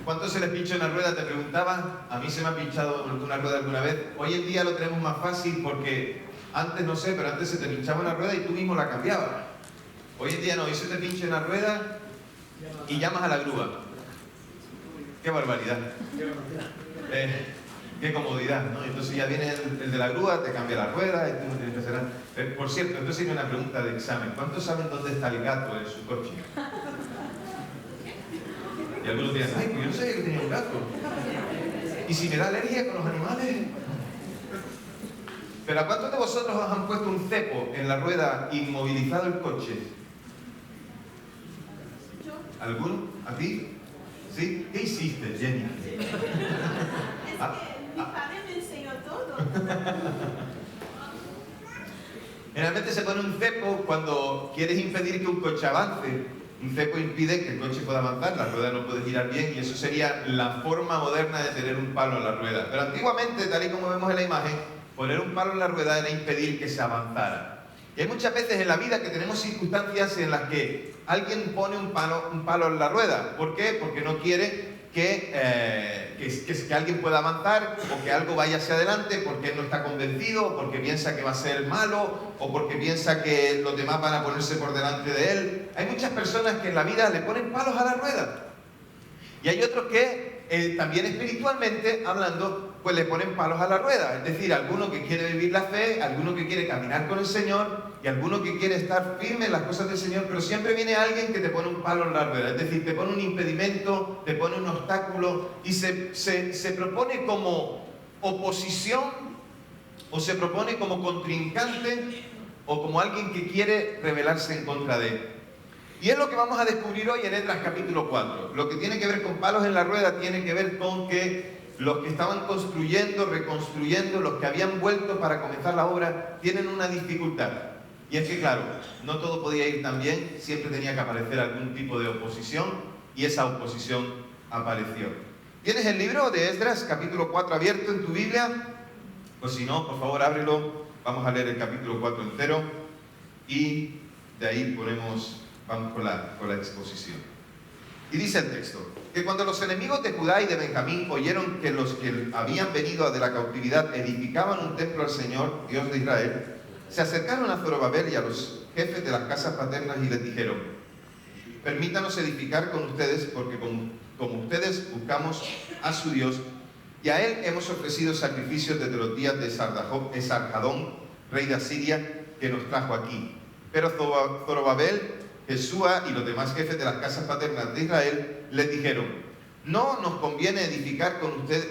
¿Cuánto se les pincha una rueda? Te preguntaba. A mí se me ha pinchado una rueda alguna vez. Hoy en día lo tenemos más fácil porque antes no sé, pero antes se te pinchaba una rueda y tú mismo la cambiabas. Hoy en día no, hoy se te pincha una rueda y llamas a la grúa. ¡Qué barbaridad! ¡Qué comodidad! ¿No? Entonces ya viene el de la grúa, te cambia la rueda y tú no tienes que hacer nada. Por cierto, entonces hay una pregunta de examen. ¿Cuántos saben dónde está el gato en su coche? Y algunos dirán, ¡ay, pues yo no sabía que tenía un gato! ¿Y si me da alergia con los animales? ¿Pero a cuántos de vosotros os han puesto un cepo en la rueda inmovilizado el coche? ¿Alguno? ¿A ti? ¿Sí? ¿Qué hiciste, Jenny? Es que mi padre me enseñó todo. Generalmente se pone un cepo cuando quieres impedir que un coche avance. Un cepo impide que el coche pueda avanzar, la rueda no puede girar bien y eso sería la forma moderna de tener un palo en la rueda. Pero antiguamente, tal y como vemos en la imagen, poner un palo en la rueda era impedir que se avanzara. Y hay muchas veces en la vida que tenemos circunstancias en las que alguien pone un palo en la rueda. ¿Por qué? Porque no quiere que alguien pueda avanzar o que algo vaya hacia adelante porque él no está convencido, o porque piensa que va a ser malo o porque piensa que los demás van a ponerse por delante de él. Hay muchas personas que en la vida le ponen palos a la rueda. Y hay otros que también espiritualmente hablando pues le ponen palos a la rueda, es decir, alguno que quiere vivir la fe, alguno que quiere caminar con el Señor y alguno que quiere estar firme en las cosas del Señor, pero siempre viene alguien que te pone un palo en la rueda, es decir, te pone un impedimento, te pone un obstáculo y se propone como oposición o se propone como contrincante o como alguien que quiere rebelarse en contra de él. Y es lo que vamos a descubrir hoy en Esdras capítulo 4. Lo que tiene que ver con palos en la rueda tiene que ver con que los que estaban construyendo, reconstruyendo, los que habían vuelto para comenzar la obra, tienen una dificultad. Y es que, claro, no todo podía ir tan bien, siempre tenía que aparecer algún tipo de oposición, y esa oposición apareció. ¿Tienes el libro de Esdras, capítulo 4, abierto en tu Biblia? Pues si no, por favor, ábrelo. Vamos a leer el capítulo 4 entero, y de ahí vamos con la exposición. Y dice el texto, que cuando los enemigos de Judá y de Benjamín oyeron que los que habían venido de la cautividad edificaban un templo al Señor, Dios de Israel, se acercaron a Zorobabel y a los jefes de las casas paternas y les dijeron, permítanos edificar con ustedes, porque como ustedes buscamos a su Dios, y a él hemos ofrecido sacrificios desde los días de Esarhadón, rey de Asiria, que nos trajo aquí. Pero Zorobabel, Jesúa y los demás jefes de las casas paternas de Israel les dijeron, no nos conviene edificar con ustedes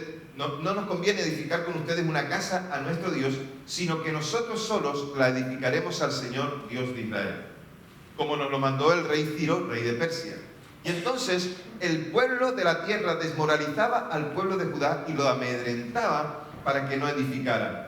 una casa a nuestro Dios, sino que nosotros solos la edificaremos al Señor Dios de Israel, como nos lo mandó el rey Ciro, rey de Persia. Y entonces el pueblo de la tierra desmoralizaba al pueblo de Judá y lo amedrentaba para que no edificara.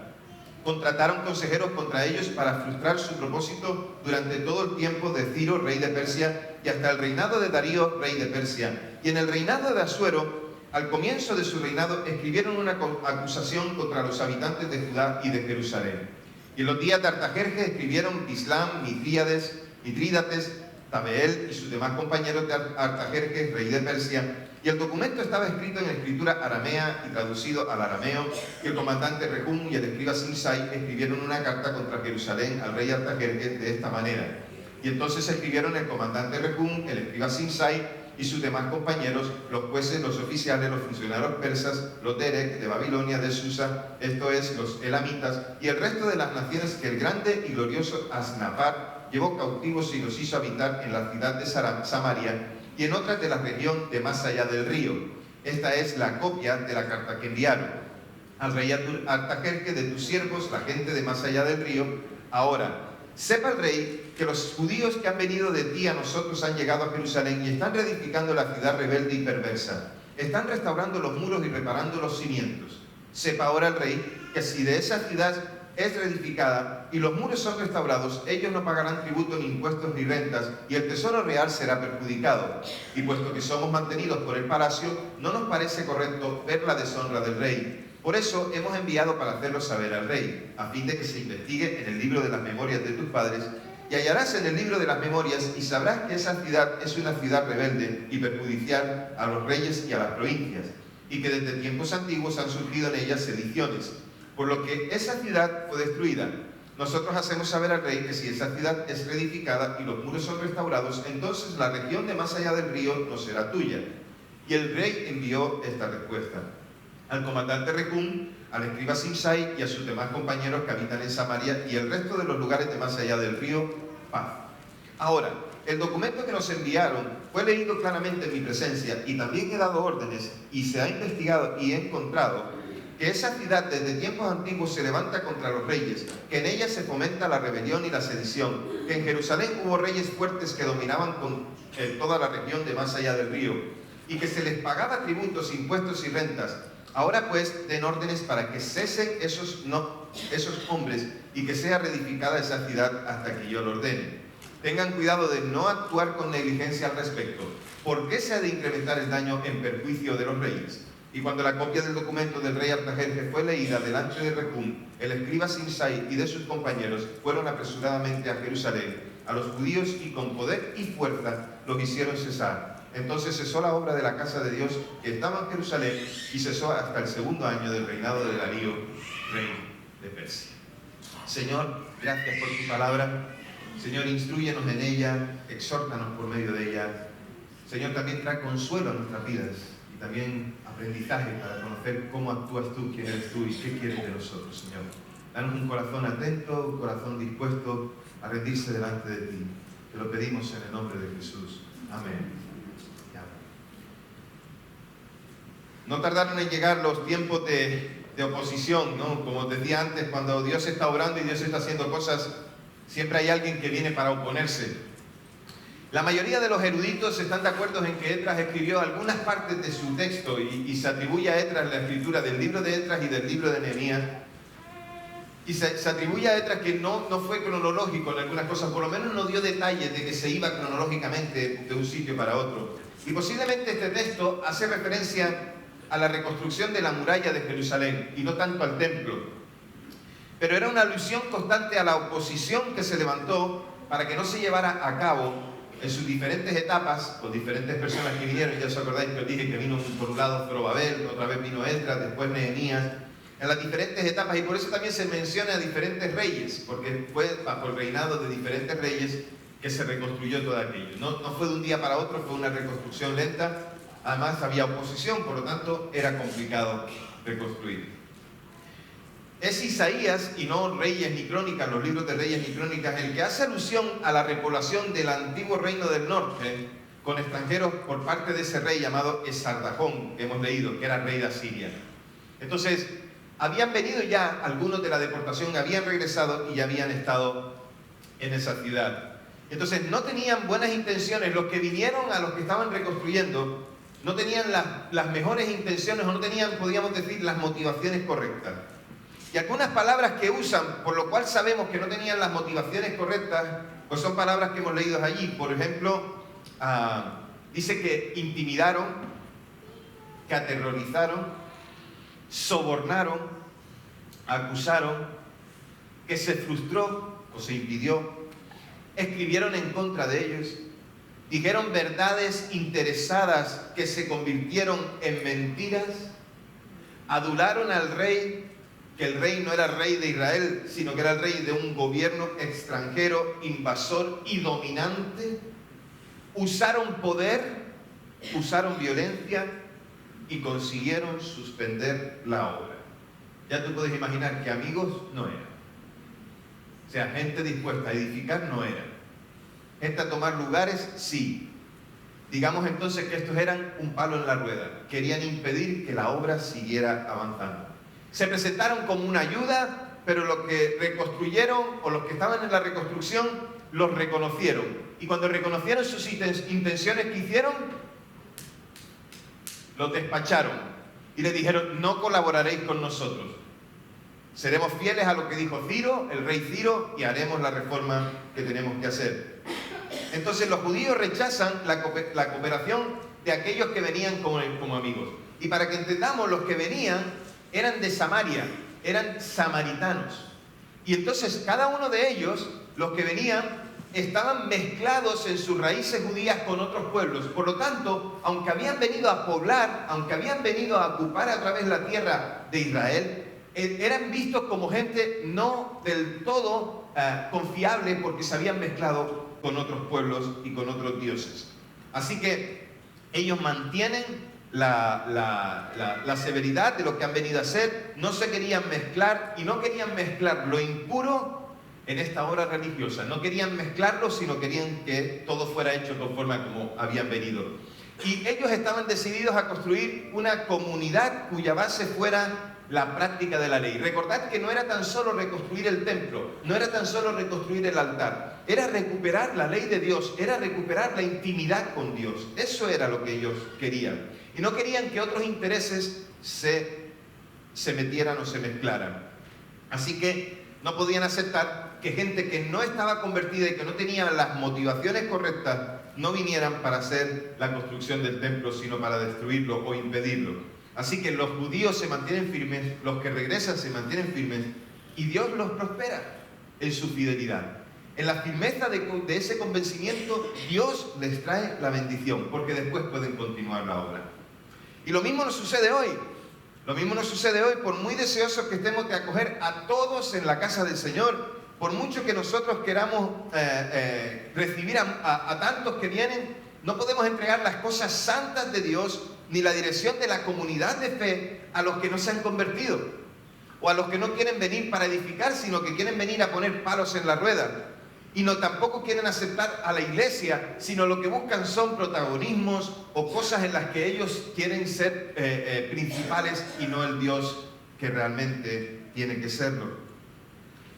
Contrataron consejeros contra ellos para frustrar su propósito durante todo el tiempo de Ciro, rey de Persia, y hasta el reinado de Darío, rey de Persia. Y en el reinado de Asuero, al comienzo de su reinado, escribieron una acusación contra los habitantes de Judá y de Jerusalén. Y en los días de Artajerjes escribieron Bislam, Mitrídates, Tabeel y sus demás compañeros de Artajerjes, rey de Persia. Y el documento estaba escrito en escritura aramea y traducido al arameo, y el comandante Rehum y el escriba Simsai escribieron una carta contra Jerusalén al rey Artajerjes de esta manera. Y entonces escribieron el comandante Rehum, el escriba Simsai y sus demás compañeros, los jueces, los oficiales, los funcionarios persas, los Derek de Babilonia, de Susa, esto es, los elamitas, y el resto de las naciones que el grande y glorioso Asnapar llevó cautivos y los hizo habitar en la ciudad de Samaria, y en otras de la región de más allá del río. Esta es la copia de la carta que enviaron al rey Artajerjes de tus siervos, la gente de más allá del río. Ahora, sepa el rey que los judíos que han venido de ti a nosotros han llegado a Jerusalén y están reedificando la ciudad rebelde y perversa. Están restaurando los muros y reparando los cimientos. Sepa ahora el rey que si de esa ciudad es reedificada y los muros son restaurados, ellos no pagarán tributo ni impuestos ni rentas, y el tesoro real será perjudicado. Y puesto que somos mantenidos por el palacio, no nos parece correcto ver la deshonra del rey. Por eso hemos enviado para hacerlo saber al rey, a fin de que se investigue en el libro de las memorias de tus padres Y hallarás en el libro de las memorias y sabrás que esa ciudad es una ciudad rebelde y perjudicial a los reyes y a las provincias, y que desde tiempos antiguos han surgido en ella sediciones, por lo que esa ciudad fue destruida. Nosotros hacemos saber al rey que si esa ciudad es reedificada y los muros son restaurados, entonces la región de más allá del río no será tuya. Y el rey envió esta respuesta al comandante Recum, al escriba Simsai y a sus demás compañeros que habitan en Samaria y el resto de los lugares de más allá del río, paz. Ahora, el documento que nos enviaron fue leído claramente en mi presencia y también he dado órdenes y se ha investigado y he encontrado que esa ciudad desde tiempos antiguos se levanta contra los reyes, que en ella se fomenta la rebelión y la sedición, que en Jerusalén hubo reyes fuertes que dominaban con toda la región de más allá del río, y que se les pagaba tributos, impuestos y rentas. Ahora pues den órdenes para que cesen esos hombres y que sea reedificada esa ciudad hasta que yo lo ordene. Tengan cuidado de no actuar con negligencia al respecto. ¿Por qué se ha de incrementar el daño en perjuicio de los reyes? Y cuando la copia del documento del rey Artajerjes fue leída delante de Recum, el escriba Simsai y de sus compañeros fueron apresuradamente a Jerusalén, a los judíos, y con poder y fuerza los hicieron cesar. Entonces cesó la obra de la casa de Dios que estaba en Jerusalén y cesó hasta el segundo año del reinado de Darío, rey de Persia. Señor, gracias por tu palabra. Señor, instrúyenos en ella, exhórtanos por medio de ella. Señor, también trae consuelo a nuestras vidas y también aprendizaje para conocer cómo actúas tú, quién eres tú y qué quieres de nosotros, Señor. Danos un corazón atento, un corazón dispuesto a rendirse delante de ti. Te lo pedimos en el nombre de Jesús. Amén. No tardaron en llegar los tiempos de oposición, ¿no? Como decía antes, cuando Dios está obrando y Dios está haciendo cosas, siempre hay alguien que viene para oponerse. La mayoría de los eruditos están de acuerdo en que Esdras escribió algunas partes de su texto y se atribuye a Esdras la escritura del libro de Esdras y del libro de Nehemías. Y se atribuye a Esdras que no fue cronológico en algunas cosas, por lo menos no dio detalles de que se iba cronológicamente de un sitio para otro. Y posiblemente este texto hace referencia a la reconstrucción de la muralla de Jerusalén y no tanto al templo. Pero era una alusión constante a la oposición que se levantó para que no se llevara a cabo en sus diferentes etapas, con diferentes personas que vinieron. Ya os acordáis que os dije que vino por un lado Zorobabel, otra vez vino Esdras, después Nehemías, en las diferentes etapas, y por eso también se menciona a diferentes reyes, porque fue bajo el reinado de diferentes reyes que se reconstruyó todo aquello. No fue de un día para otro, fue una reconstrucción lenta. Además había oposición, por lo tanto era complicado reconstruir. Es Isaías y no Reyes ni Crónicas, los libros de Reyes ni Crónicas, el que hace alusión a la repoblación del antiguo reino del norte con extranjeros por parte de ese rey llamado Esardajón, que hemos leído, que era rey de Asiria. Entonces, habían venido ya algunos de la deportación, habían regresado y ya habían estado en esa ciudad. Entonces, no tenían buenas intenciones. Los que vinieron, a los que estaban reconstruyendo, no tenían las mejores intenciones o no tenían, podríamos decir, las motivaciones correctas. Y algunas palabras que usan, por lo cual sabemos que no tenían las motivaciones correctas, pues son palabras que hemos leído allí. Por ejemplo, dice que intimidaron, que aterrorizaron, sobornaron, acusaron, que se frustró o se impidió, escribieron en contra de ellos, dijeron verdades interesadas que se convirtieron en mentiras, adularon al rey, que el rey no era rey de Israel, sino que era el rey de un gobierno extranjero, invasor y dominante, usaron poder, usaron violencia y consiguieron suspender la obra. Ya tú puedes imaginar que amigos no eran. O sea, gente dispuesta a edificar no eran. Gente a tomar lugares, sí. Digamos entonces que estos eran un palo en la rueda. Querían impedir que la obra siguiera avanzando. Se presentaron como una ayuda, pero los que reconstruyeron o los que estaban en la reconstrucción los reconocieron. Y cuando reconocieron sus intenciones, ¿qué hicieron? Los despacharon y le dijeron: no colaboraréis con nosotros. Seremos fieles a lo que dijo Ciro, el rey Ciro, y haremos la reforma que tenemos que hacer. Entonces los judíos rechazan la cooperación de aquellos que venían como amigos. Y para que entendamos, los que venían eran de Samaria, eran samaritanos. Y entonces cada uno de ellos, los que venían, estaban mezclados en sus raíces judías con otros pueblos. Por lo tanto, aunque habían venido a poblar, aunque habían venido a ocupar a través de la tierra de Israel, eran vistos como gente no del todo confiable, porque se habían mezclado con otros pueblos y con otros dioses. Así que ellos mantienen la severidad de lo que han venido a hacer, no se querían mezclar, y no querían mezclar lo impuro en esta hora religiosa. No querían mezclarlo, sino querían que todo fuera hecho conforme a como habían venido. Y ellos estaban decididos a construir una comunidad cuya base fuera la práctica de la ley. Recordad que no era tan solo reconstruir el templo, no era tan solo reconstruir el altar, era recuperar la ley de Dios, era recuperar la intimidad con Dios. Eso era lo que ellos querían. Y no querían que otros intereses se metieran o se mezclaran. Así que no podían aceptar que gente que no estaba convertida y que no tenía las motivaciones correctas no vinieran para hacer la construcción del templo, sino para destruirlo o impedirlo. Así que los judíos se mantienen firmes, los que regresan se mantienen firmes, y Dios los prospera en su fidelidad. En la firmeza de ese convencimiento, Dios les trae la bendición, porque después pueden continuar la obra. Y lo mismo nos sucede hoy. Lo mismo nos sucede hoy, por muy deseosos que estemos de acoger a todos en la casa del Señor, por mucho que nosotros queramos recibir a tantos que vienen, no podemos entregar las cosas santas de Dios ni la dirección de la comunidad de fe a los que no se han convertido, o a los que no quieren venir para edificar, sino que quieren venir a poner palos en la rueda. Y no tampoco quieren aceptar a la iglesia, sino lo que buscan son protagonismos o cosas en las que ellos quieren ser principales y no el Dios que realmente tiene que serlo.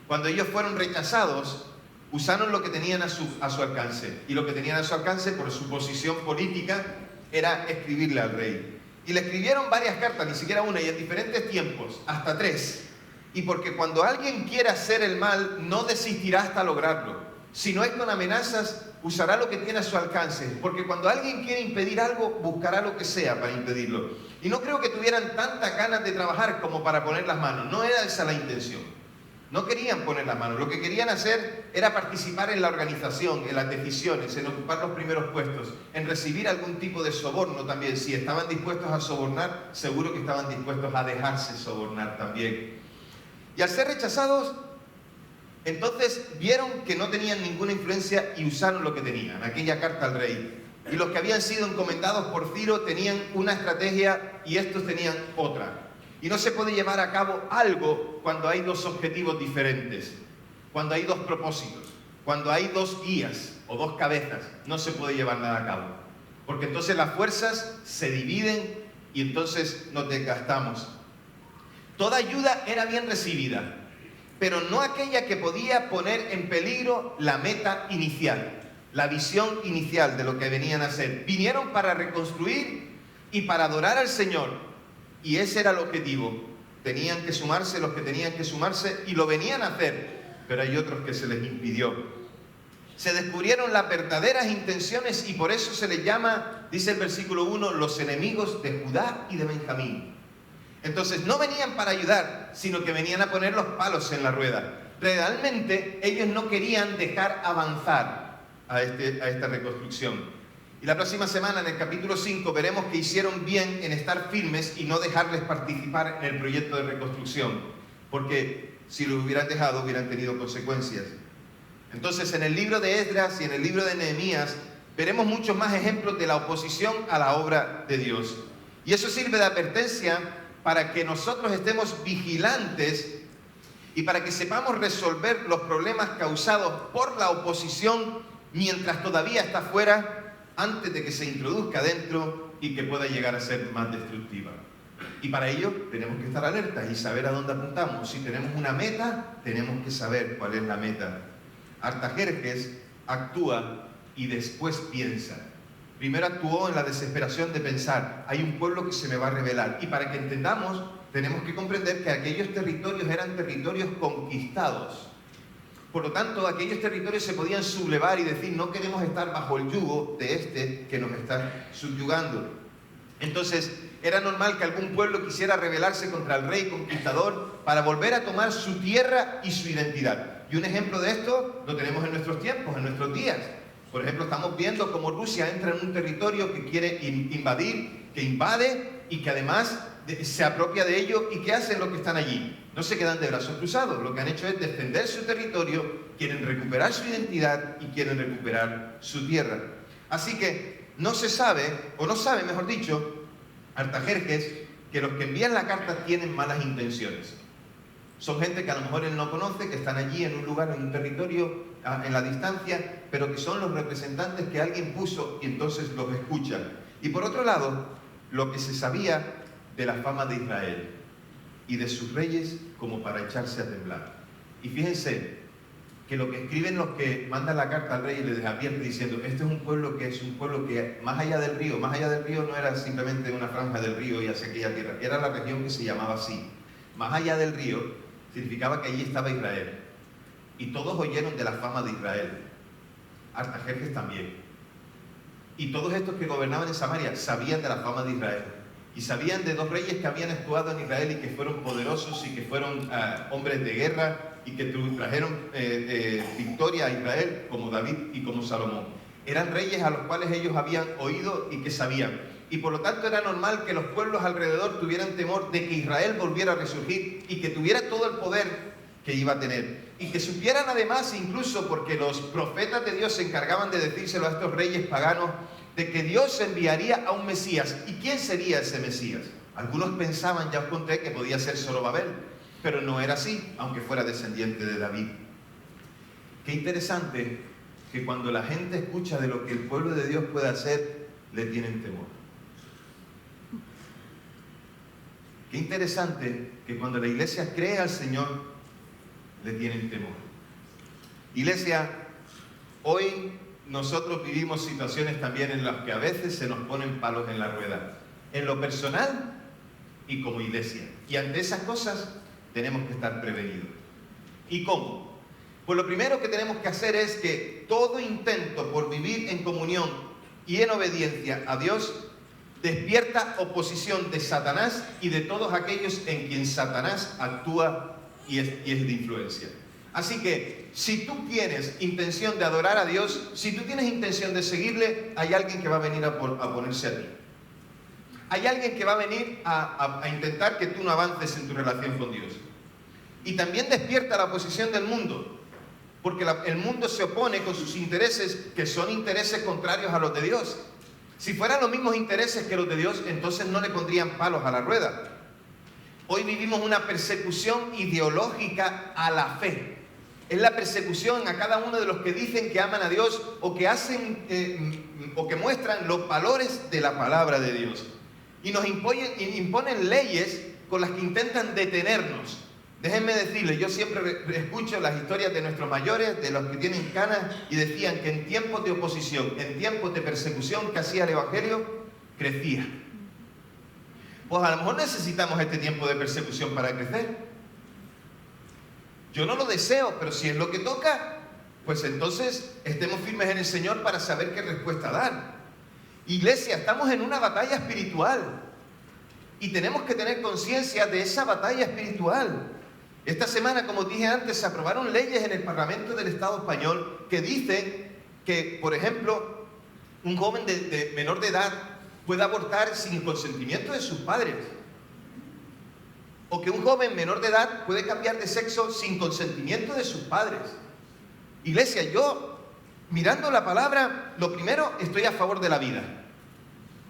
Cuando ellos fueron rechazados, usaron lo que tenían a su alcance. Y lo que tenían a su alcance, por su posición política, era escribirle al rey. Y le escribieron varias cartas, ni siquiera una, y en diferentes tiempos, hasta 3. Y porque cuando alguien quiere hacer el mal, no desistirá hasta lograrlo. Si no es con amenazas, usará lo que tiene a su alcance. Porque cuando alguien quiere impedir algo, buscará lo que sea para impedirlo. Y no creo que tuvieran tantas ganas de trabajar como para poner las manos. No era esa la intención. No querían poner las manos. Lo que querían hacer era participar en la organización, en las decisiones, en ocupar los primeros puestos, en recibir algún tipo de soborno también. Si estaban dispuestos a sobornar, seguro que estaban dispuestos a dejarse sobornar también. Y al ser rechazados, entonces vieron que no tenían ninguna influencia y usaron lo que tenían, aquella carta al rey. Y los que habían sido encomendados por Ciro tenían una estrategia y estos tenían otra. Y no se puede llevar a cabo algo cuando hay dos objetivos diferentes, cuando hay dos propósitos, cuando hay dos guías o dos cabezas. No se puede llevar nada a cabo, porque entonces las fuerzas se dividen y entonces nos desgastamos. Toda ayuda era bien recibida, pero no aquella que podía poner en peligro la meta inicial, la visión inicial de lo que venían a hacer. Vinieron para reconstruir y para adorar al Señor. Y ese era el objetivo. Tenían que sumarse los que tenían que sumarse y lo venían a hacer, pero hay otros que se les impidió. Se descubrieron las verdaderas intenciones y por eso se les llama, dice el versículo 1, los enemigos de Judá y de Benjamín. Entonces no venían para ayudar, sino que venían a poner los palos en la rueda. Realmente ellos no querían dejar avanzar a esta reconstrucción. Y la próxima semana, en el capítulo 5, veremos que hicieron bien en estar firmes y no dejarles participar en el proyecto de reconstrucción, porque si lo hubieran dejado, hubieran tenido consecuencias. Entonces, en el libro de Esdras y en el libro de Nehemías, veremos muchos más ejemplos de la oposición a la obra de Dios. Y eso sirve de advertencia para que nosotros estemos vigilantes y para que sepamos resolver los problemas causados por la oposición mientras todavía está fuera, antes de que se introduzca dentro y que pueda llegar a ser más destructiva. Y para ello tenemos que estar alertas y saber a dónde apuntamos. Si tenemos una meta, tenemos que saber cuál es la meta. Artajerjes actúa y después piensa. Primero actuó en la desesperación de pensar, hay un pueblo que se me va a rebelar. Y para que entendamos, tenemos que comprender que aquellos territorios eran territorios conquistados. Por lo tanto, aquellos territorios se podían sublevar y decir, no queremos estar bajo el yugo de este que nos está subyugando. Entonces, era normal que algún pueblo quisiera rebelarse contra el rey conquistador para volver a tomar su tierra y su identidad. Y un ejemplo de esto lo tenemos en nuestros tiempos, en nuestros días. Por ejemplo, estamos viendo cómo Rusia entra en un territorio que quiere invadir, que invade y que además se apropia de ello. ¿Y qué hacen los que están allí? No se quedan de brazos cruzados. Lo que han hecho es defender su territorio, quieren recuperar su identidad y quieren recuperar su tierra. Así que no se sabe, o no sabe, mejor dicho, Artajerjes, que los que envían la carta tienen malas intenciones. Son gente que a lo mejor él no conoce, que están allí en un lugar, en un territorio, en la distancia, pero que son los representantes que alguien puso y entonces los escucha. Y por otro lado, lo que se sabía de la fama de Israel y de sus reyes como para echarse a temblar. Y fíjense que lo que escriben los que mandan la carta al rey y les advierte diciendo, este es un pueblo que más allá del río no era simplemente una franja del río y hacia aquella tierra, era la región que se llamaba así. Más allá del río significaba que allí estaba Israel. Y todos oyeron de la fama de Israel. Artajerjes también. Y todos estos que gobernaban en Samaria sabían de la fama de Israel. Y sabían de dos reyes que habían actuado en Israel y que fueron poderosos y que fueron hombres de guerra y que trajeron victoria a Israel, como David y como Salomón. Eran reyes a los cuales ellos habían oído y que sabían. Y por lo tanto era normal que los pueblos alrededor tuvieran temor de que Israel volviera a resurgir y que tuviera todo el poder que iba a tener. Y que supieran además, incluso porque los profetas de Dios se encargaban de decírselo a estos reyes paganos, de que Dios enviaría a un Mesías. ¿Y quién sería ese Mesías? Algunos pensaban, ya os conté, que podía ser Zorobabel, pero no era así, aunque fuera descendiente de David. Qué interesante que cuando la gente escucha de lo que el pueblo de Dios puede hacer, le tienen temor. Qué interesante que cuando la iglesia cree al Señor, le tienen temor. Iglesia, hoy nosotros vivimos situaciones también en las que a veces se nos ponen palos en la rueda, en lo personal y como iglesia. Y ante esas cosas tenemos que estar prevenidos. ¿Y cómo? Pues lo primero que tenemos que hacer es que todo intento por vivir en comunión y en obediencia a Dios despierta oposición de Satanás y de todos aquellos en quien Satanás actúa y es de influencia. Así que, si tú tienes intención de adorar a Dios, si tú tienes intención de seguirle, hay alguien que va a venir a ponerse a ti. Hay alguien que va a venir a intentar que tú no avances en tu relación con Dios. Y también despierta la oposición del mundo, porque el mundo se opone con sus intereses, que son intereses contrarios a los de Dios. Si fueran los mismos intereses que los de Dios, entonces no le pondrían palos a la rueda. Hoy vivimos una persecución ideológica a la fe. Es la persecución a cada uno de los que dicen que aman a Dios o que hacen o que muestran los valores de la palabra de Dios. Y nos imponen leyes con las que intentan detenernos. Déjenme decirles, yo siempre escucho las historias de nuestros mayores, de los que tienen canas, y decían que en tiempos de oposición, en tiempos de persecución que hacía el Evangelio, crecía. Pues a lo mejor necesitamos este tiempo de persecución para crecer. Yo no lo deseo, pero si es lo que toca, pues entonces estemos firmes en el Señor para saber qué respuesta dar. Iglesia, estamos en una batalla espiritual y tenemos que tener conciencia de esa batalla espiritual. Esta semana, como dije antes, se aprobaron leyes en el Parlamento del Estado español que dicen que, por ejemplo, un joven de menor de edad puede abortar sin el consentimiento de sus padres. O que un joven menor de edad puede cambiar de sexo sin consentimiento de sus padres. Iglesia, yo, mirando la palabra, lo primero, estoy a favor de la vida.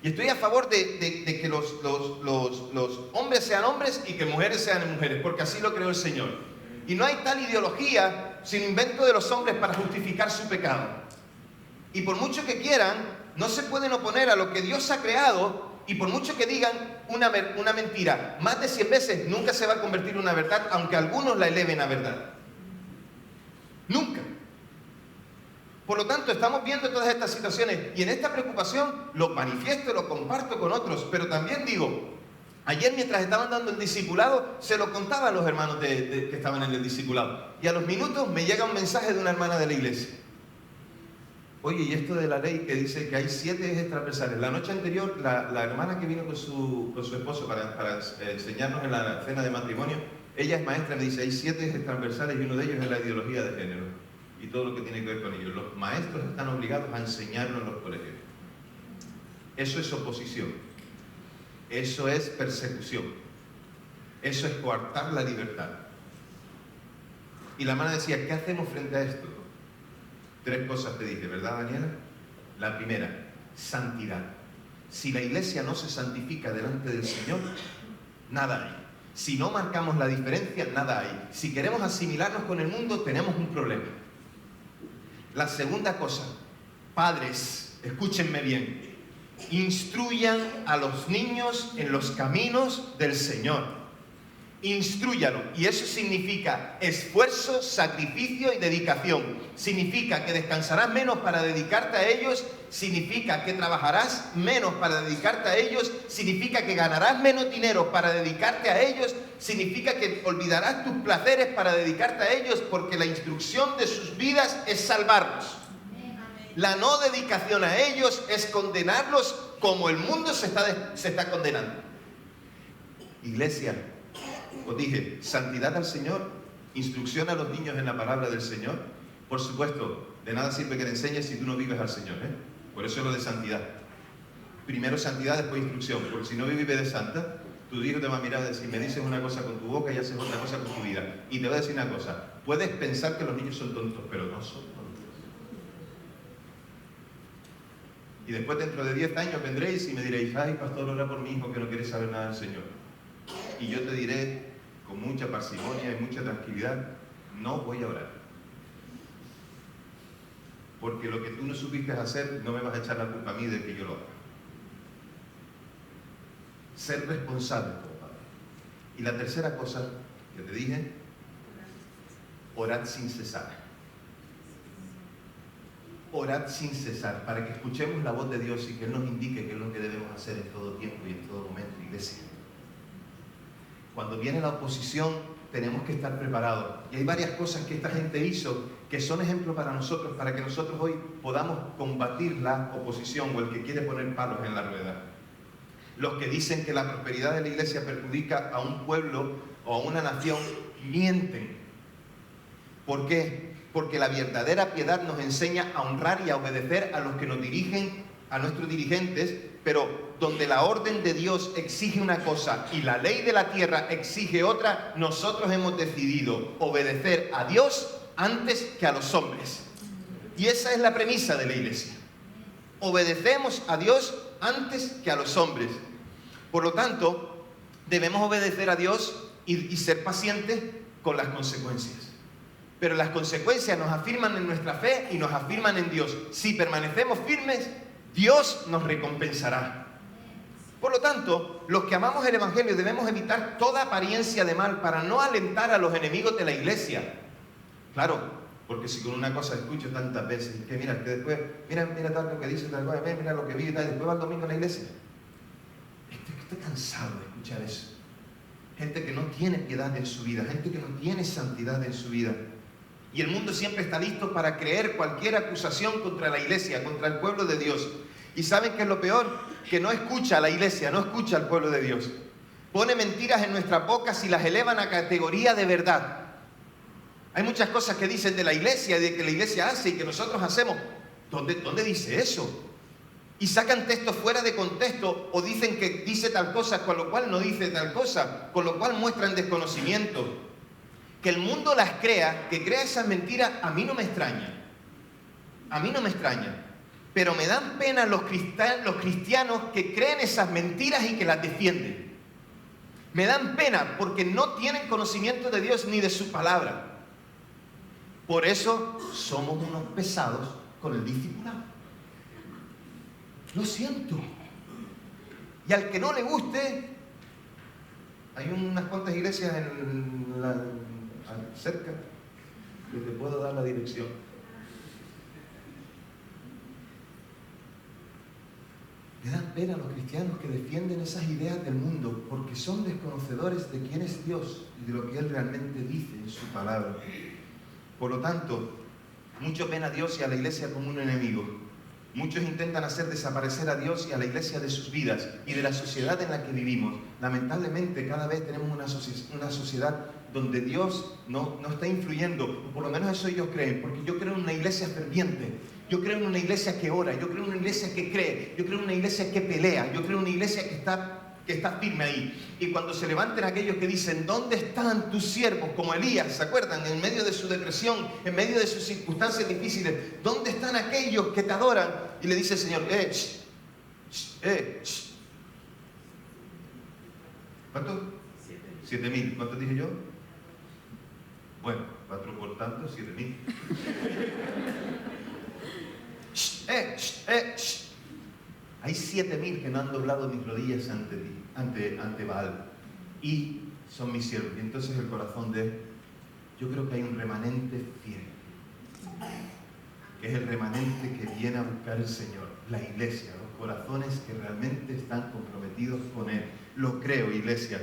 Y estoy a favor de que los hombres sean hombres y que mujeres sean mujeres, porque así lo creó el Señor. Y no hay tal ideología sin invento de los hombres para justificar su pecado. Y por mucho que quieran, no se pueden oponer a lo que Dios ha creado. Y por mucho que digan una mentira más de 100 veces, nunca se va a convertir en una verdad, aunque algunos la eleven a verdad. Nunca. Por lo tanto, estamos viendo todas estas situaciones y en esta preocupación lo manifiesto, lo comparto con otros, pero también digo, ayer mientras estaban dando el discipulado, se lo contaba a los hermanos que estaban en el discipulado. Y a los minutos me llega un mensaje de una hermana de la iglesia. Oye, y esto de la ley que dice que hay 7 ejes transversales. La noche anterior, la hermana que vino con su esposo para enseñarnos en la cena de matrimonio, Ella es maestra, me dice, hay 7 ejes transversales y uno de ellos es la ideología de género y todo lo que tiene que ver con ello. Los maestros están obligados a enseñarlo en los colegios. Eso es oposición. Eso es persecución. Eso es coartar la libertad. Y la hermana decía, ¿qué hacemos frente a esto? 3 cosas te dije, ¿verdad, Daniela? La primera, santidad. Si la iglesia no se santifica delante del Señor, nada hay. Si no marcamos la diferencia, nada hay. Si queremos asimilarnos con el mundo, tenemos un problema. La segunda cosa, padres, escúchenme bien, instruyan a los niños en los caminos del Señor. Instrúyalo, y eso significa esfuerzo, sacrificio y dedicación. Significa que descansarás menos para dedicarte a ellos, significa que trabajarás menos para dedicarte a ellos, significa que ganarás menos dinero para dedicarte a ellos, significa que olvidarás tus placeres para dedicarte a ellos, porque la instrucción de sus vidas es salvarlos. La no dedicación a ellos es condenarlos como el mundo se está condenando. Iglesia, os dije, santidad al Señor, instrucción a los niños en la palabra del Señor. Por supuesto, de nada sirve que le enseñes si tú no vives al Señor, ¿eh? Por eso es lo de santidad. Primero santidad, después instrucción, porque si no vives de santa, tu hijo te va a mirar y decir, me dices una cosa con tu boca y haces otra cosa con tu vida. Y te voy a decir una cosa, puedes pensar que los niños son tontos, pero no son tontos. Y después dentro de 10 años vendréis y me diréis, ay, pastor, ora por mi hijo que no quiere saber nada del Señor. Y yo te diré, con mucha parsimonia y mucha tranquilidad, no voy a orar. Porque lo que tú no supiste hacer, no me vas a echar la culpa a mí de que yo lo haga. Ser responsable como padre. Y la tercera cosa que te dije, orad sin cesar. Orad sin cesar, para que escuchemos la voz de Dios y que Él nos indique qué es lo que debemos hacer en todo tiempo y en todo momento, iglesia. Cuando viene la oposición, tenemos que estar preparados. Y hay varias cosas que esta gente hizo que son ejemplos para nosotros, para que nosotros hoy podamos combatir la oposición o el que quiere poner palos en la rueda. Los que dicen que la prosperidad de la iglesia perjudica a un pueblo o a una nación, mienten. ¿Por qué? Porque la verdadera piedad nos enseña a honrar y a obedecer a los que nos dirigen, a nuestros dirigentes, pero donde la orden de Dios exige una cosa y la ley de la tierra exige otra, nosotros hemos decidido obedecer a Dios antes que a los hombres. Y esa es la premisa de la iglesia. Obedecemos a Dios antes que a los hombres. Por lo tanto, debemos obedecer a Dios y ser pacientes con las consecuencias. Pero las consecuencias nos afirman en nuestra fe y nos afirman en Dios. Si permanecemos firmes, Dios nos recompensará. Por lo tanto, los que amamos el Evangelio debemos evitar toda apariencia de mal para no alentar a los enemigos de la iglesia. Claro, porque si con una cosa escucho tantas veces, que mira, que después, mira tal lo que dice, tal cosa, mira lo que vive, tal, y después va el domingo a la iglesia. Estoy cansado de escuchar eso. Gente que no tiene piedad en su vida, gente que no tiene santidad en su vida. Y el mundo siempre está listo para creer cualquier acusación contra la iglesia, contra el pueblo de Dios. ¿Y saben qué es lo peor? Que no escucha a la iglesia, no escucha al pueblo de Dios. Pone mentiras en nuestras bocas y las elevan a categoría de verdad. Hay muchas cosas que dicen de la iglesia y de que la iglesia hace y que nosotros hacemos. ¿Dónde dice eso? Y sacan textos fuera de contexto o dicen que dice tal cosa, con lo cual no dice tal cosa, con lo cual muestran desconocimiento. Que el mundo las crea, que crea esas mentiras, a mí no me extraña. A mí no me extraña. Pero me dan pena los cristianos que creen esas mentiras y que las defienden. Me dan pena porque no tienen conocimiento de Dios ni de su palabra. Por eso somos unos pesados con el discipulado. Lo siento. Y al que no le guste, hay unas cuantas iglesias cerca que te puedo dar la dirección. Me dan pena a los cristianos que defienden esas ideas del mundo porque son desconocedores de quién es Dios y de lo que Él realmente dice en su palabra. Por lo tanto, muchos ven a Dios y a la iglesia como un enemigo. Muchos intentan hacer desaparecer a Dios y a la iglesia de sus vidas y de la sociedad en la que vivimos. Lamentablemente, cada vez tenemos una sociedad donde Dios no está influyendo, o por lo menos eso ellos creen, porque yo creo en una iglesia ferviente, yo creo en una iglesia que ora, yo creo en una iglesia que cree, yo creo en una iglesia que pelea, yo creo en una iglesia que está firme ahí. Y cuando se levanten aquellos que dicen, ¿dónde están tus siervos? Como Elías, ¿se acuerdan? En medio de su depresión, en medio de sus circunstancias difíciles, ¿dónde están aquellos que te adoran? Y le dice el Señor, ¿cuánto? 7.000. ¿Cuánto dije yo? Bueno, 4 por tanto, 7.000. Hay 7.000 que no han doblado mis rodillas ante ti, ante Baal, y son mis siervos. Y entonces el corazón yo creo que hay un remanente fiel, que es el remanente que viene a buscar el Señor, la iglesia, los corazones que realmente están comprometidos con Él. Lo creo, iglesia.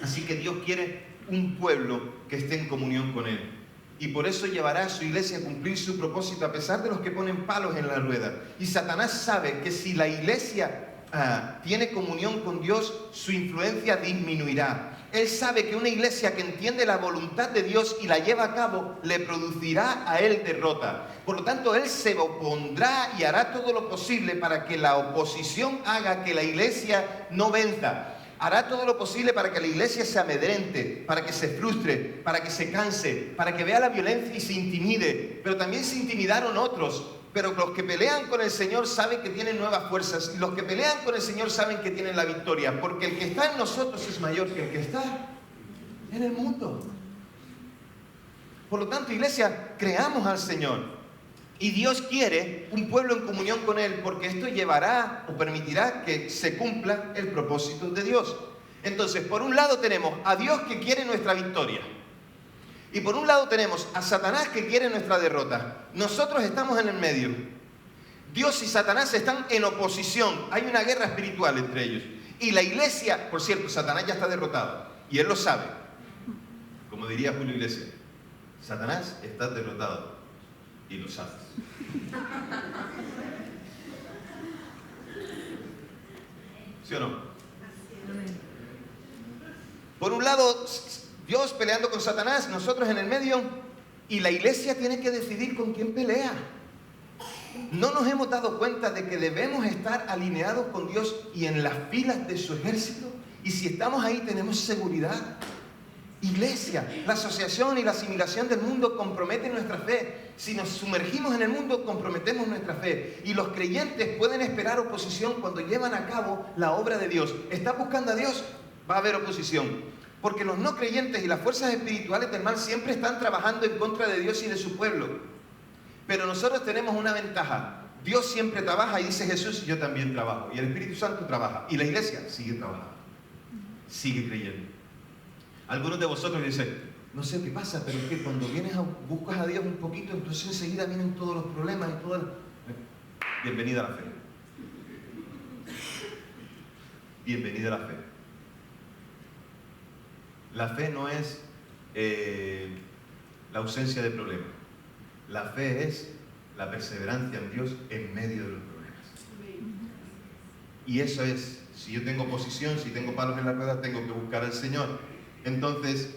Así que Dios quiere un pueblo que esté en comunión con Él. Y por eso llevará a su iglesia a cumplir su propósito a pesar de los que ponen palos en la rueda. Y Satanás sabe que si la iglesia tiene comunión con Dios, su influencia disminuirá. Él sabe que una iglesia que entiende la voluntad de Dios y la lleva a cabo, le producirá a él derrota. Por lo tanto, él se opondrá y hará todo lo posible para que la oposición haga que la iglesia no venza. Hará todo lo posible para que la iglesia se amedrente, para que se frustre, para que se canse, para que vea la violencia y se intimide. Pero también se intimidaron otros. Pero los que pelean con el Señor saben que tienen nuevas fuerzas. Y los que pelean con el Señor saben que tienen la victoria. Porque el que está en nosotros es mayor que el que está en el mundo. Por lo tanto, iglesia, creamos al Señor. Y Dios quiere un pueblo en comunión con Él, porque esto llevará o permitirá que se cumpla el propósito de Dios. Entonces, por un lado tenemos a Dios que quiere nuestra victoria. Y por un lado tenemos a Satanás que quiere nuestra derrota. Nosotros estamos en el medio. Dios y Satanás están en oposición. Hay una guerra espiritual entre ellos. Y la iglesia, por cierto, Satanás ya está derrotado. Y él lo sabe. Como diría Julio Iglesias, Satanás está derrotado. Y lo sabes. ¿Sí o no? Por un lado, Dios peleando con Satanás, nosotros en el medio, y la iglesia tiene que decidir con quién pelea. ¿No nos hemos dado cuenta de que debemos estar alineados con Dios y en las filas de su ejército? Y si estamos ahí tenemos seguridad. Iglesia, la asociación y la asimilación del mundo comprometen nuestra fe. Si nos sumergimos en el mundo, comprometemos nuestra fe. Y los creyentes pueden esperar oposición cuando llevan a cabo la obra de Dios. ¿Estás buscando a Dios? Va a haber oposición. Porque los no creyentes y las fuerzas espirituales del mal siempre están trabajando en contra de Dios y de su pueblo. Pero nosotros tenemos una ventaja. Dios siempre trabaja y dice Jesús, yo también trabajo. Y el Espíritu Santo trabaja. Y la iglesia sigue trabajando. Sigue creyendo. Algunos de vosotros dicen, no sé qué pasa, pero es que cuando buscas a Dios un poquito, entonces enseguida vienen todos los problemas y todo el... Bienvenida a la fe. Bienvenida a la fe. La fe no es la ausencia de problemas. La fe es la perseverancia en Dios en medio de los problemas. Y eso es, si yo tengo oposición, si tengo palos en la rueda, tengo que buscar al Señor. Entonces,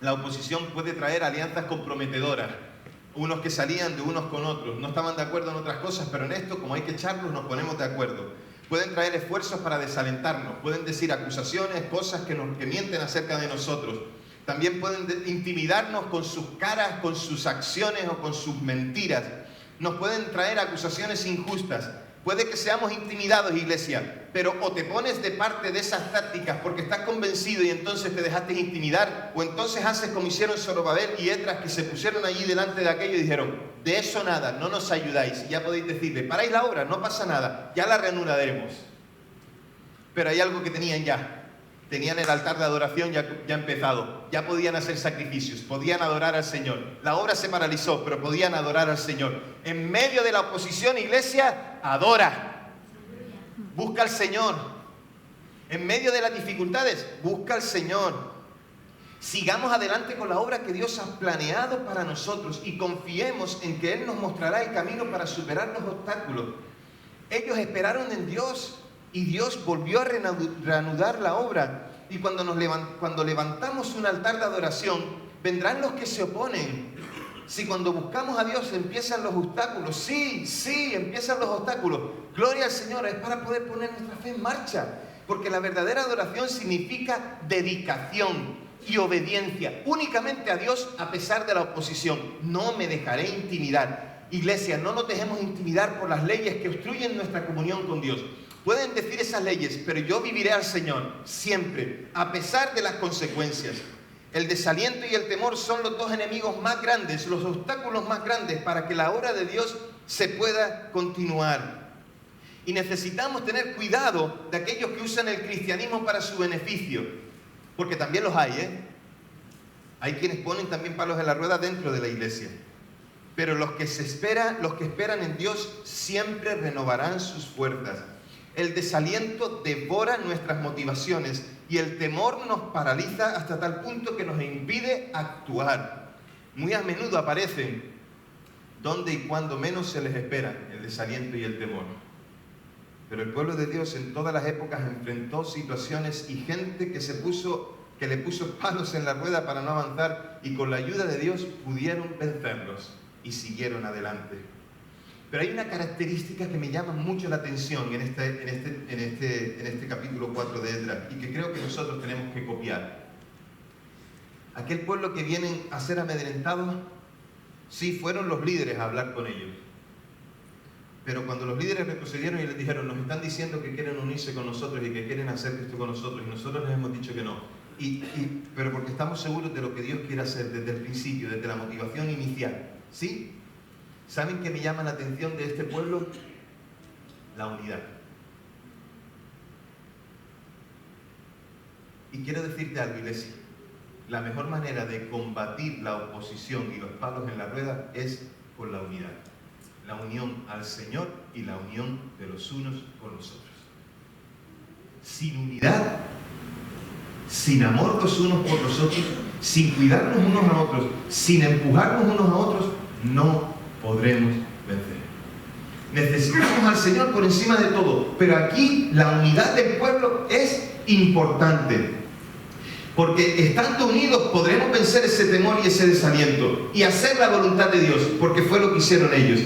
la oposición puede traer alianzas comprometedoras. Unos que salían de unos con otros. No estaban de acuerdo en otras cosas, pero en esto, como hay que echarlos, nos ponemos de acuerdo. Pueden traer esfuerzos para desalentarnos. Pueden decir acusaciones, cosas que mienten acerca de nosotros. También pueden intimidarnos con sus caras, con sus acciones o con sus mentiras. Nos pueden traer acusaciones injustas. Puede que seamos intimidados, iglesia, pero o te pones de parte de esas tácticas porque estás convencido y entonces te dejaste intimidar, o entonces haces como hicieron Zorobabel y Esdras, que se pusieron allí delante de aquello y dijeron, de eso nada, no nos ayudáis. Y ya podéis decirle, paráis la obra, no pasa nada, ya la reanudaremos. Pero hay algo que tenían ya. Tenían el altar de adoración ya empezado, ya podían hacer sacrificios, podían adorar al Señor. La obra se paralizó, pero podían adorar al Señor. En medio de la oposición, iglesia, adora. Busca al Señor. En medio de las dificultades, busca al Señor. Sigamos adelante con la obra que Dios ha planeado para nosotros y confiemos en que Él nos mostrará el camino para superar los obstáculos. Ellos esperaron en Dios. y Dios volvió a reanudar la obra. Y cuando levantamos un altar de adoración, vendrán los que se oponen. Si cuando buscamos a Dios empiezan los obstáculos, sí, empiezan los obstáculos. Gloria al Señor, es para poder poner nuestra fe en marcha. Porque la verdadera adoración significa dedicación y obediencia únicamente a Dios a pesar de la oposición. No me dejaré intimidar. Iglesia, no nos dejemos intimidar por las leyes que obstruyen nuestra comunión con Dios. Pueden decir esas leyes, pero yo viviré al Señor siempre, a pesar de las consecuencias. El desaliento y el temor son los dos enemigos más grandes, los obstáculos más grandes para que la obra de Dios se pueda continuar. Y necesitamos tener cuidado de aquellos que usan el cristianismo para su beneficio, porque también los hay, ¿eh? Hay quienes ponen también palos en la rueda dentro de la iglesia. Pero los que esperan en Dios siempre renovarán sus fuerzas. El desaliento devora nuestras motivaciones y el temor nos paraliza hasta tal punto que nos impide actuar. Muy a menudo aparecen donde y cuando menos se les espera el desaliento y el temor. Pero el pueblo de Dios en todas las épocas enfrentó situaciones y gente que le puso palos en la rueda para no avanzar, y con la ayuda de Dios pudieron vencerlos y siguieron adelante. Pero hay una característica que me llama mucho la atención en este capítulo 4 de Esdras, y que creo que nosotros tenemos que copiar. Aquel pueblo que vienen a ser amedrentados, sí, fueron los líderes a hablar con ellos. Pero cuando los líderes retrocedieron y les dijeron, nos están diciendo que quieren unirse con nosotros y que quieren hacer esto con nosotros, y nosotros les hemos dicho que no. Pero porque estamos seguros de lo que Dios quiere hacer desde el principio, desde la motivación inicial. ¿Sí? ¿Saben qué me llama la atención de este pueblo? La unidad. Y quiero decirte algo, iglesia. La mejor manera de combatir la oposición y los palos en la rueda es con la unidad. La unión al Señor y la unión de los unos con los otros. Sin unidad, sin amor los unos por los otros, sin cuidarnos unos a otros, sin empujarnos unos a otros, no podremos vencer. Necesitamos al Señor por encima de todo, pero aquí la unidad del pueblo es importante, porque estando unidos podremos vencer ese temor y ese desaliento y hacer la voluntad de Dios, porque fue lo que hicieron ellos.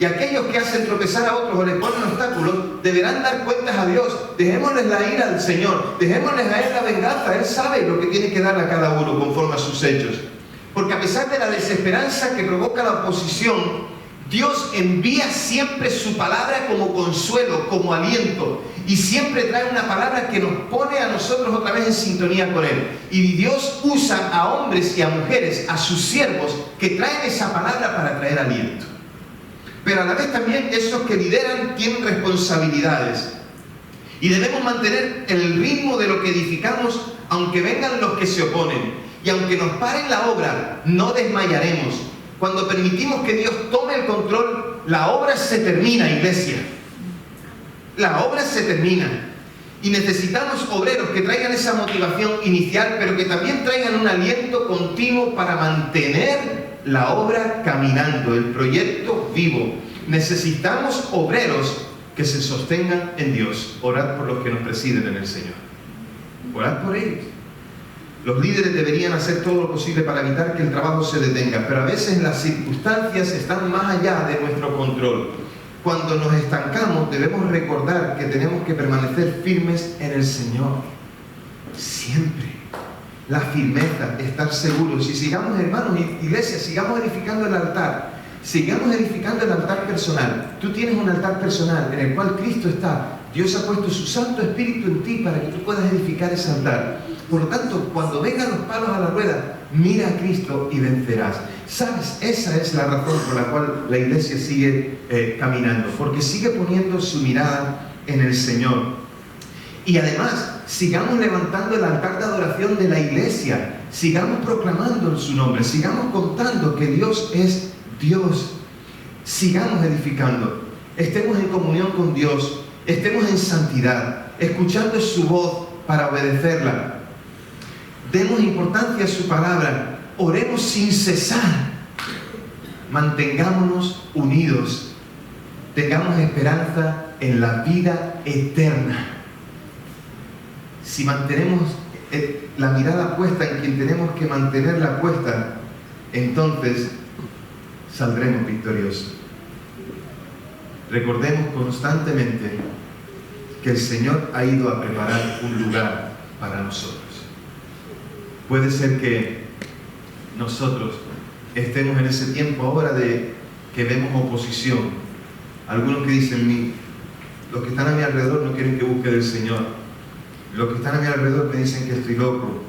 Y aquellos que hacen tropezar a otros o les ponen obstáculos deberán dar cuentas a Dios. Dejémosles la ira al Señor, dejémosles a Él la venganza. Él sabe lo que tiene que dar a cada uno conforme a sus hechos. Porque a pesar de la desesperanza que provoca la oposición, Dios envía siempre su palabra como consuelo, como aliento, y siempre trae una palabra que nos pone a nosotros otra vez en sintonía con Él. Y Dios usa a hombres y a mujeres, a sus siervos, que traen esa palabra para traer aliento. Pero a la vez también esos que lideran tienen responsabilidades. Y debemos mantener el ritmo de lo que edificamos, aunque vengan los que se oponen. Y aunque nos paren la obra, no desmayaremos. Cuando permitimos que Dios tome el control, la obra se termina, iglesia. La obra se termina. Y necesitamos obreros que traigan esa motivación inicial, pero que también traigan un aliento continuo para mantener la obra caminando, el proyecto vivo. Necesitamos obreros que se sostengan en Dios. Orad por los que nos presiden en el Señor. Orad por ellos. Los líderes deberían hacer todo lo posible para evitar que el trabajo se detenga, pero a veces las circunstancias están más allá de nuestro control. Cuando nos estancamos, debemos recordar que tenemos que permanecer firmes en el Señor. Siempre. La firmeza, estar seguros. Y sigamos, hermanos, iglesia, sigamos edificando el altar. Sigamos edificando el altar personal. Tú tienes un altar personal en el cual Cristo está. Dios ha puesto su Santo Espíritu en ti para que tú puedas edificar ese altar. Por lo tanto, cuando vengan los palos a la rueda, mira a Cristo y vencerás. ¿Sabes? Esa es la razón por la cual la iglesia sigue caminando. Porque sigue poniendo su mirada en el Señor. Y además, sigamos levantando el altar de adoración de la iglesia. Sigamos proclamando su nombre. Sigamos contando que Dios es Dios. Sigamos edificando. Estemos en comunión con Dios. Estemos en santidad. Escuchando su voz para obedecerla. Demos importancia a su palabra. Oremos sin cesar. Mantengámonos unidos. Tengamos esperanza en la vida eterna. Si mantenemos la mirada puesta en quien tenemos que mantenerla puesta, entonces saldremos victoriosos. Recordemos constantemente que el Señor ha ido a preparar un lugar para nosotros. Puede ser que nosotros estemos en ese tiempo ahora de que vemos oposición. Algunos que dicen, los que están a mi alrededor no quieren que busque del Señor. Los que están a mi alrededor me dicen que estoy loco.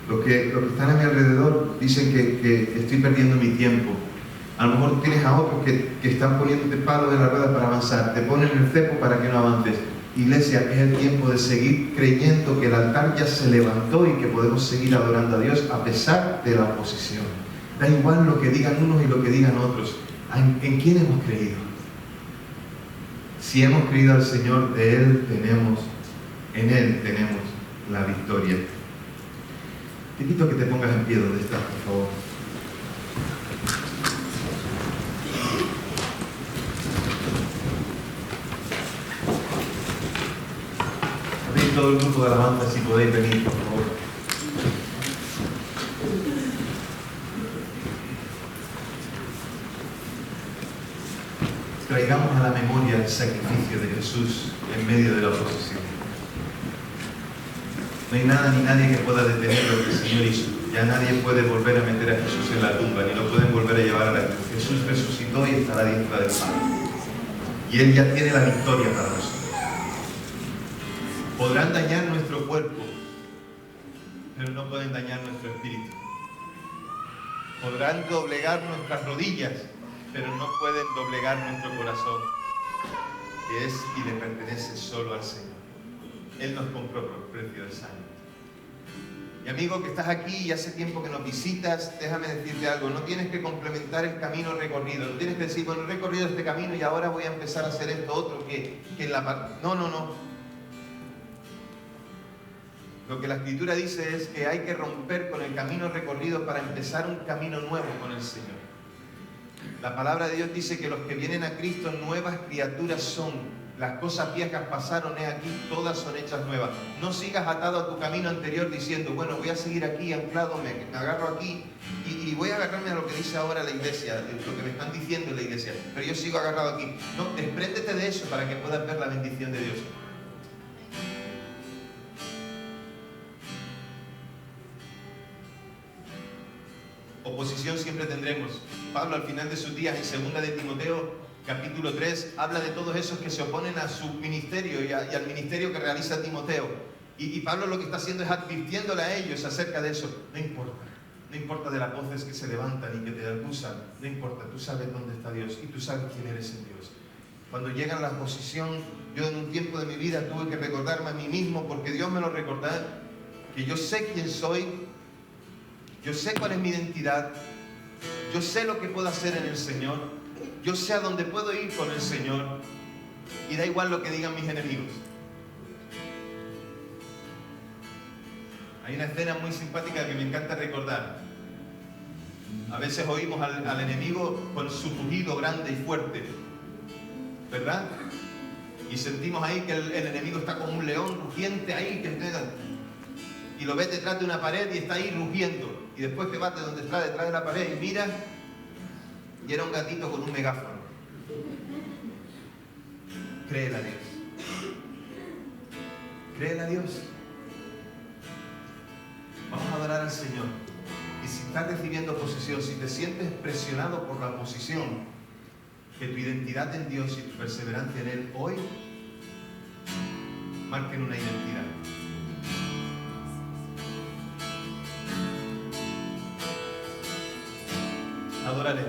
Los que están a mi alrededor dicen que estoy perdiendo mi tiempo. A lo mejor tienes a otros que están poniéndote palos en la rueda para avanzar. Te ponen el cepo para que no avances. Iglesia, es el tiempo de seguir creyendo que el altar ya se levantó y que podemos seguir adorando a Dios a pesar de la oposición. Da igual lo que digan unos y lo que digan otros. ¿En quién hemos creído? Si hemos creído al Señor, en Él tenemos la victoria. Te invito a que te pongas en pie donde estás, por favor. Abrid todo el grupo de alabanza, si podéis venir, por favor. Traigamos a la memoria el sacrificio de Jesús en medio de la oposición. No hay nada ni nadie que pueda detener lo que el Señor hizo. Ya nadie puede volver a meter a Jesús en la tumba, ni lo pueden volver a llevar a la cruz. Jesús resucitó y estará a diestra del Padre. Y Él ya tiene la victoria para nosotros. Podrán dañar nuestro cuerpo, pero no pueden dañar nuestro espíritu. Podrán doblegar nuestras rodillas, pero no pueden doblegar nuestro corazón, que es y le pertenece solo al Señor. Él nos compró por precio de sangre. Y amigo que estás aquí y hace tiempo que nos visitas, déjame decirte algo, no tienes que complementar el camino recorrido, no tienes que decir, bueno, he recorrido este camino y ahora voy a empezar a hacer esto otro que en la... No. Lo que la Escritura dice es que hay que romper con el camino recorrido para empezar un camino nuevo con el Señor. La palabra de Dios dice que los que vienen a Cristo nuevas criaturas son. Las cosas viejas pasaron, aquí todas son hechas nuevas. No sigas atado a tu camino anterior diciendo, bueno, voy a seguir aquí anclado, me agarro aquí y voy a agarrarme a lo que dice ahora la iglesia, lo que me están diciendo en la iglesia, pero yo sigo agarrado aquí. No, despréndete de eso para que puedas ver la bendición de Dios. Oposición siempre tendremos. Pablo al final de sus días en 2 de Timoteo capítulo 3 habla de todos esos que se oponen a su ministerio y al ministerio que realiza Timoteo. Y Pablo lo que está haciendo es advirtiéndole a ellos acerca de eso. No importa de las voces que se levantan y que te acusan, no importa, tú sabes dónde está Dios y tú sabes quién eres en Dios. Cuando llega la oposición, yo en un tiempo de mi vida tuve que recordarme a mí mismo, porque Dios me lo recordó, que yo sé quién soy, yo sé cuál es mi identidad, yo sé lo que puedo hacer en el Señor, yo sé a dónde puedo ir con el Señor y da igual lo que digan mis enemigos. Hay una escena muy simpática que me encanta recordar. A veces oímos al enemigo con su rugido grande y fuerte, ¿verdad? Y sentimos ahí que el enemigo está como un león rugiente ahí, y lo ves detrás de una pared y está ahí rugiendo. Y después te vas de donde está detrás de la pared y miras, y era un gatito con un megáfono. Créele a Dios. Créele a Dios. Vamos a adorar al Señor. Y si estás recibiendo oposición, si te sientes presionado por la oposición, que tu identidad en Dios y tu perseverancia en Él hoy marquen una identidad. Adórale.